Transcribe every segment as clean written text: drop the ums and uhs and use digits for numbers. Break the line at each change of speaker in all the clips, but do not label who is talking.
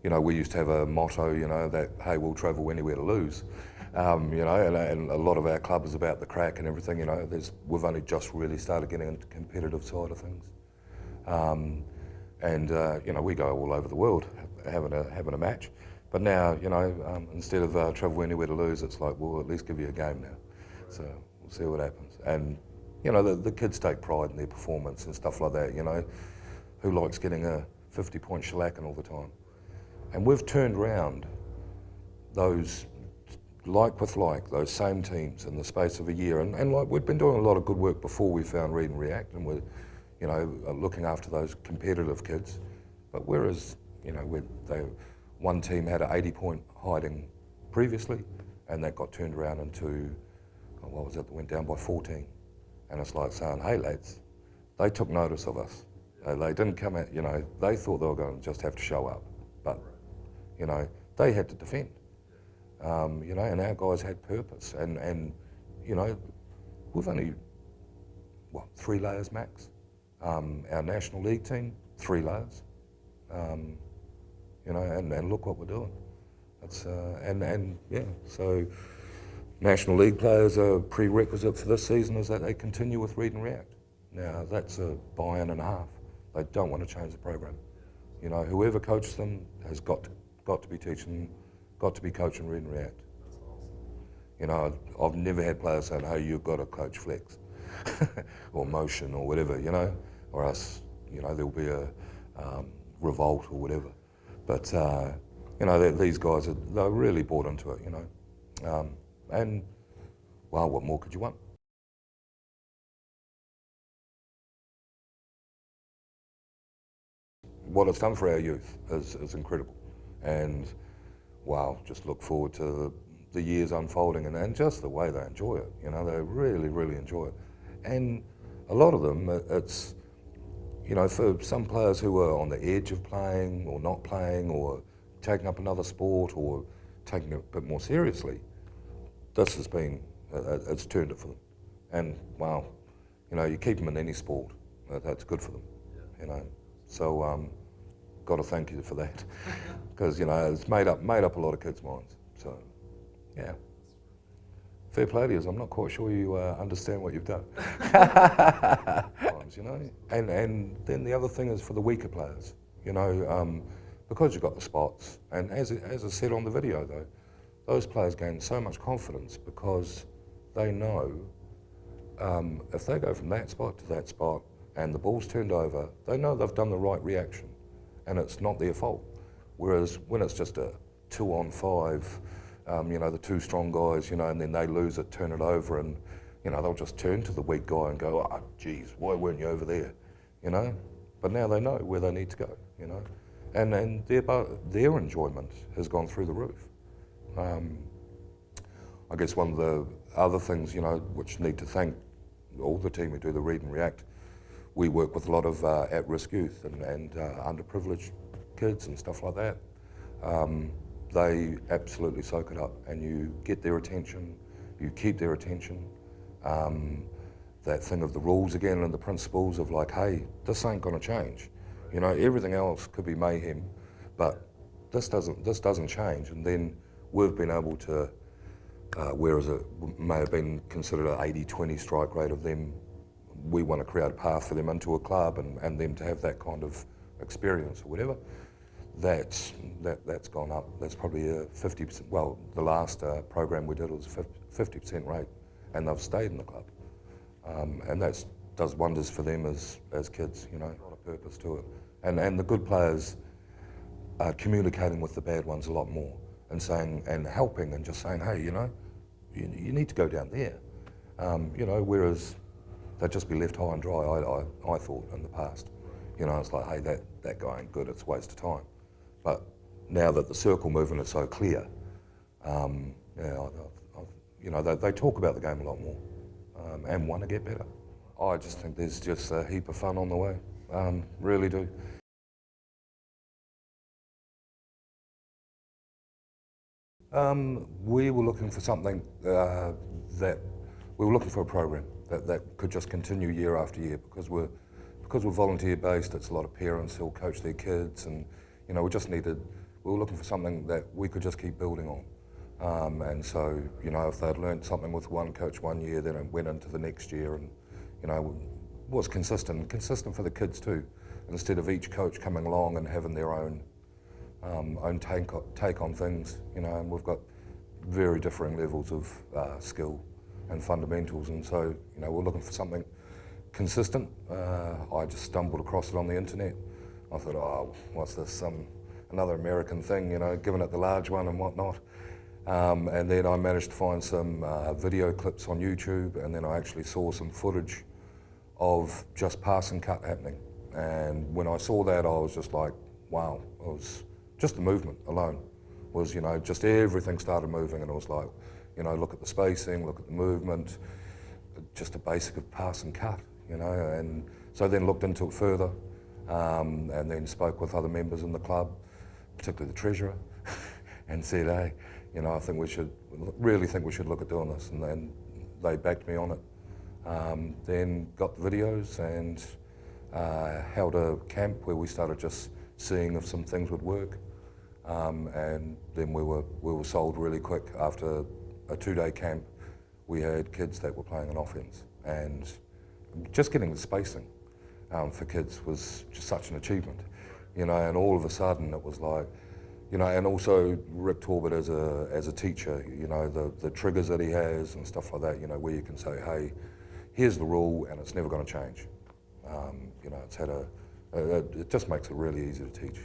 you know, we used to have a motto, you know, that, hey, we'll travel anywhere to lose. You know, and a lot of our club is about the crack and everything, you know. We've only just really started getting into the competitive side of things. You know, we go all over the world having a match. But now, you know, instead of travel anywhere to lose, it's like, we'll at least give you a game now. So we'll see what happens. And, you know, the kids take pride in their performance and stuff like that, you know. Who likes getting a 50-point shellacking all the time? And we've turned around those, like with like, those same teams in the space of a year. And like, we'd been doing a lot of good work before we found Read and React, and we're, you know, looking after those competitive kids. But whereas, you know, one team had an 80-point hiding previously, and that got turned around into, what was it, that went down by 14. And it's like saying, hey lads, they took notice of us. They didn't come out, you know, they thought they were going to just have to show up. But, you know, they had to defend. You know, and our guys had purpose. And you know, we've only, 3 layers max. Our National League team, 3 layers. You know, and look what we're doing. It's, yeah, so National League players are prerequisite for this season is that they continue with Read and React. Now, that's a buy-in and a half. They don't want to change the program. You know, whoever coaches them has got to be teaching, got to be coaching Read and React.
That's awesome.
You know, I've never had players saying, hey, you've got to coach flex or motion or whatever, you know, or else, you know, there'll be a revolt or whatever. But, you know, these guys, they're really bought into it, you know. And, well, what more could you want? What it's done for our youth is incredible. And, wow, just look forward to the years unfolding and just the way they enjoy it. You know, they really, really enjoy it. And a lot of them, it's, you know, for some players who are on the edge of playing or not playing or taking up another sport or taking it a bit more seriously, this has been, it's turned it for them. And, wow, you know, you keep them in any sport, that's good for them, you know. So, got to thank you for that, because, you know, it's made up a lot of kids' minds. So, yeah. Fair play to you. I'm not quite sure you understand what you've done. You know, and then the other thing is for the weaker players, you know, because you've got the spots, and as I said on the video though, those players gain so much confidence because they know if they go from that spot to that spot and the ball's turned over, they know they've done the right reaction and it's not their fault. Whereas when it's just a 2-on-5, you know, the 2 strong guys, you know, and then they lose it, turn it over, and, you know, they'll just turn to the weak guy and go, oh, geez, why weren't you over there, you know? But now they know where they need to go, you know? And their enjoyment has gone through the roof. I guess one of the other things, you know, which need to thank all the team who do the Read and React, we work with a lot of at-risk youth and underprivileged kids and stuff like that. They absolutely soak it up, and you get their attention, you keep their attention. That thing of the rules again and the principles of like, hey, this ain't gonna change. You know, everything else could be mayhem, but this doesn't change. And then we've been able to, whereas it may have been considered an 80-20 strike rate of them, we want to create a path for them into a club and them to have that kind of experience or whatever. That's gone up. That's probably a 50%, well, the last program we did was a 50% rate, and they've stayed in the club. And that does wonders for them as kids, you know, a lot of purpose to it. And the good players are communicating with the bad ones a lot more and saying, and helping and just saying, hey, you know, you need to go down there. You know, whereas they'd just be left high and dry, I thought in the past. You know, it's like, hey, that guy ain't good, it's a waste of time. But now that the circle movement is so clear, yeah, you know, they talk about the game a lot more and want to get better. I just think there's just a heap of fun on the way, really do. We were looking for something we were looking for a program that could just continue year after year, because we're volunteer based. It's a lot of parents who'll coach their kids, and you know, we we were looking for something that we could just keep building on. And so, you know, if they'd learned something with one coach one year, then it went into the next year and, you know, was consistent for the kids too, instead of each coach coming along and having their own take on things, you know, and we've got very differing levels of skill and fundamentals, and so, you know, we're looking for something consistent. I just stumbled across it on the internet. I thought, oh, what's this, another American thing, you know, giving it the large one and whatnot. And then I managed to find some video clips on YouTube, and then I actually saw some footage of just pass and cut happening. And when I saw that, I was just like, wow, it was just the movement alone was, you know, just everything started moving, and it was like, you know, look at the spacing, look at the movement, just a basic of pass and cut, you know. And so then looked into it further, and then spoke with other members in the club, particularly the treasurer, and said, hey, you know, really think we should look at doing this, and then they backed me on it. Then got the videos and held a camp where we started just seeing if some things would work, and then we were sold really quick. After a 2-day camp, we had kids that were playing an offense, and just getting the spacing for kids was just such an achievement, you know. And all of a sudden it was like, you know, and also Rick Torbett as a teacher, you know, the triggers that he has and stuff like that, you know, where you can say, hey, here's the rule and it's never going to change. You know, it just makes it really easy to teach.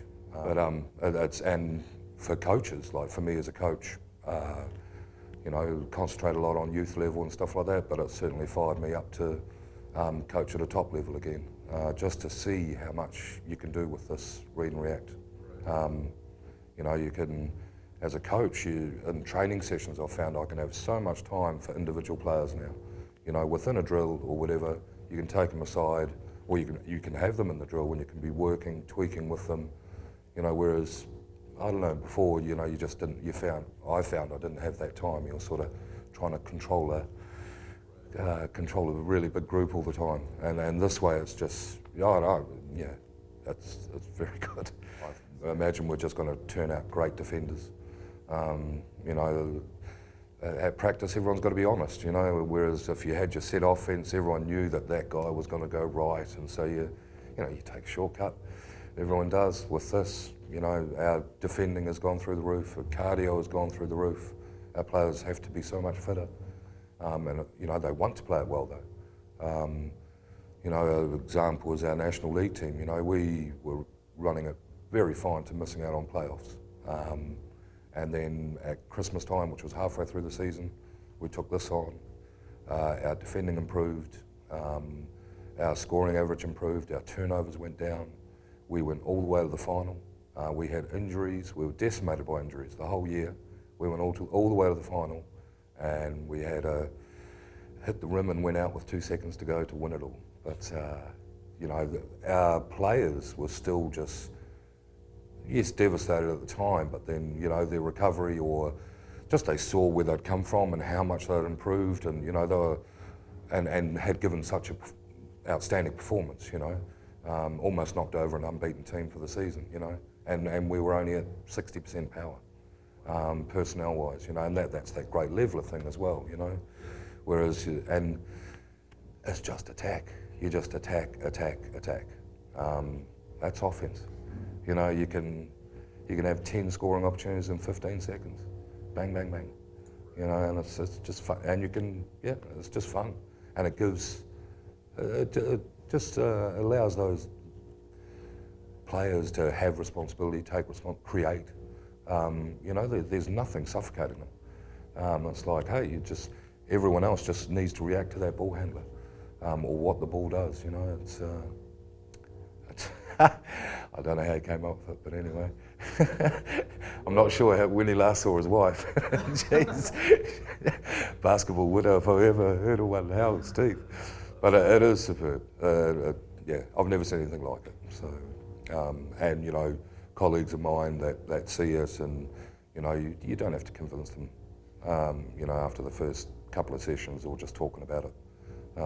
And for coaches, like for me as a coach, you know, concentrate a lot on youth level and stuff like that, but it certainly fired me up to coach at a top level again, just to see how much you can do with this read and react. You know, you can, as a coach, in training sessions I've found I can have so much time for individual players now. You know, within a drill or whatever, you can take them aside, or you can have them in the drill when you can be working, tweaking with them. You know, whereas, I don't know, before, you know, you just didn't, I found I didn't have that time. You're sort of trying to control a really big group all the time. And this way it's just, yeah, it's very good. I imagine we're just going to turn out great defenders. You know, at practice everyone's got to be honest, you know, whereas if you had your set offense, everyone knew that guy was going to go right, and so you take a shortcut. Everyone does. With this, you know, our defending has gone through the roof, our cardio has gone through the roof. Our players have to be so much fitter, and you know, they want to play it well though. You know, an example is our National League team. You know, we were running it very fine to missing out on playoffs. And then at Christmas time, which was halfway through the season, we took this on. Our defending improved, our scoring average improved, our turnovers went down. We went all the way to the final. We had injuries, we were decimated by injuries the whole year. We went all the way to the final, and we had hit the rim and went out with 2 seconds to go to win it all. But, you know, our players were still just, yes, devastated at the time, but then, you know, their recovery, or just they saw where they'd come from and how much they'd improved, and, you know, they were, and had given such an outstanding performance, you know, almost knocked over an unbeaten team for the season, you know, and we were only at 60% power, personnel-wise, you know, and that's that great leveler thing as well, you know, whereas, and it's just attack. You just attack. That's offense. You know, you can have 10 scoring opportunities in 15 seconds. Bang, bang, bang. You know, and it's just fun. And you can, yeah, it's just fun. And it gives, it just allows those players to have responsibility, create. You know, there's nothing suffocating them. It's like, hey, everyone else just needs to react to that ball handler, or what the ball does, you know. It's I don't know how he came up with it, but anyway. I'm not sure when he last saw his wife. Jeez. Basketball widow, if I ever heard of one, Howard's teeth. But it is superb. Yeah, I've never seen anything like it. So, and, you know, colleagues of mine that see us, and, you know, you don't have to convince them, you know, after the first couple of sessions or just talking about it.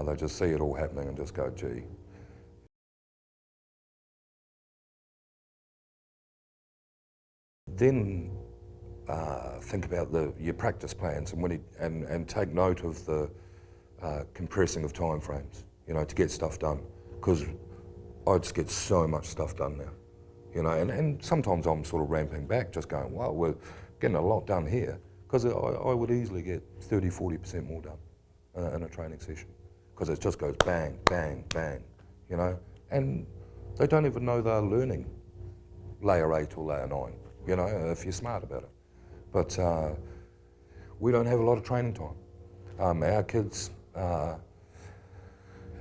They just see it all happening and just go, gee. then think about your practice plans and take note of the compressing of time frames, to get stuff done. Because I just get so much stuff done now, and sometimes I'm sort of ramping back, just going, wow, we're getting a lot done here, because I would easily get 30-40% more done in a training session, because it just goes bang, bang, bang, and they don't even know they're learning layer 8 or layer 9, if you're smart about it. But we don't have a lot of training time. Our kids, our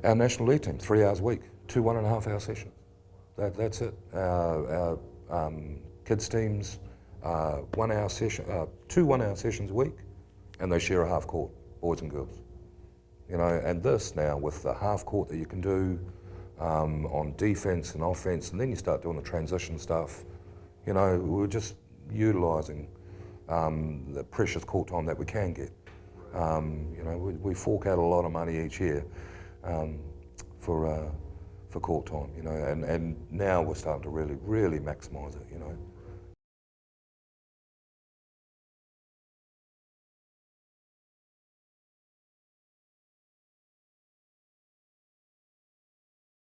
national league team, 3 hours a week, 2 1.5-hour sessions. That's it. Our kids teams, 1 hour session, 2 1-hour sessions a week, and they share a half court, boys and girls. And this now with the half court that you can do on defense and offense, and then you start doing the transition stuff. We're just utilising the precious court time that we can get. We fork out a lot of money each year for court time, and now we're starting to really maximise it,